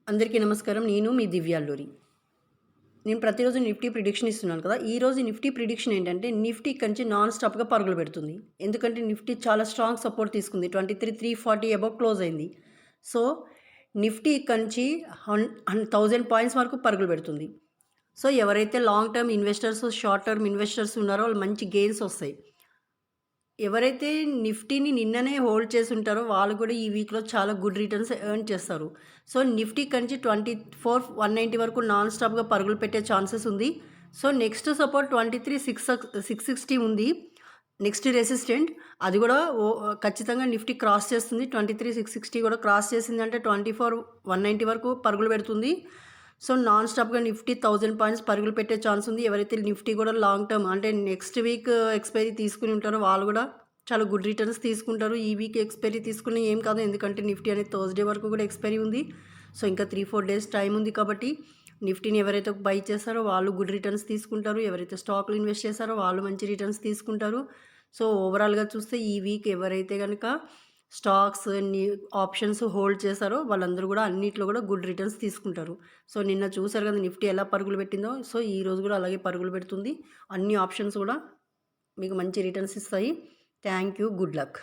అందరికీ నమస్కారం. నేను మీ దివ్యాల్లూరి. నేను ప్రతిరోజు నిఫ్టీ ప్రిడిక్షన్ ఇస్తున్నాను కదా! ఈరోజు నిఫ్టీ ప్రిడిక్షన్ ఏంటంటే, నిఫ్టీ ఇక్కడి నుంచి నాన్ స్టాప్‌గా పరుగులు పెడుతుంది. ఎందుకంటే నిఫ్టీ చాలా స్ట్రాంగ్ సపోర్ట్ తీసుకుంది. 23,340 అబోవ్ క్లోజ్ అయింది. సో, నిఫ్టీ ఇక్కడి నుంచి 1000 పాయింట్స్ వరకు పరుగులు పెడుతుంది. సో, ఎవరైతే long term investors, short term investors ఉన్నారో వాళ్ళు మంచి గెయిన్స్ వస్తాయి. ఎవరైతే నిఫ్టీని నిన్ననే హోల్డ్ చేసుంటారో వాళ్ళు కూడా ఈ వీక్‌లో చాలా గుడ్ రిటర్న్స్ ఎర్న్ చేస్తారు. సో, నిఫ్టీ కంచి 24,190 వరకు నాన్ స్టాప్‌గా పరుగులు పెట్టే ఛాన్సెస్ ఉంది. సో, నెక్స్ట్ సపోర్ట్ 23,660 ఉంది. నెక్స్ట్ రెసిస్టెంట్ అది కూడా ఖచ్చితంగా నిఫ్టీ క్రాస్ చేస్తుంది. 23,660 కూడా క్రాస్ చేసిందంటే 24,190 వరకు పరుగులు పెడుతుంది. సో, నాన్ స్టాప్‌గా నిఫ్టీ 1000 పాయింట్స్ పరుగులు పెట్టే ఛాన్స్ ఉంది. ఎవరైతే నిఫ్టీ కూడా లాంగ్ టర్మ్ అంటే నెక్స్ట్ వీక్ ఎక్స్‌పైరీ తీసుకుని ఉంటారో వాళ్ళు కూడా చాలా గుడ్ రిటర్న్స్ తీసుకుంటారు. ఈ వీక్ ఎక్స్‌పైరీ తీసుకున్న ఏం కాదు. ఎందుకంటే నిఫ్టీ అనేది థర్స్‌డే వరకు కూడా ఎక్స్‌పైరీ ఉంది. సో, ఇంకా 3-4 డేస్ టైం ఉంది కాబట్టి నిఫ్టీని ఎవరైతే బై చేస్తారో వాళ్ళు గుడ్ రిటర్న్స్ తీసుకుంటారు. ఎవరైతే స్టాక్‌లో ఇన్వెస్ట్ చేస్తారో వాళ్ళు మంచి రిటర్న్స్ తీసుకుంటారు. సో, ఓవరాల్‌గా చూస్తే ఈ వీక్ ఎవరైతే గనక స్టాక్స్, ఆప్షన్స్ హోల్డ్ చేశారో వాళ్ళందరూ కూడా అన్నిట్లో కూడా గుడ్ రిటర్న్స్ తీసుకుంటారు. సో, నిన్న చూసారు కదా నిఫ్టీ ఎలా పరుగులు పెట్టిందో. సో, ఈరోజు కూడా అలాగే పరుగులు పెడుతుంది. అన్ని ఆప్షన్స్ కూడా మీకు మంచి రిటర్న్స్ ఇస్తాయి. Thank you. Good luck.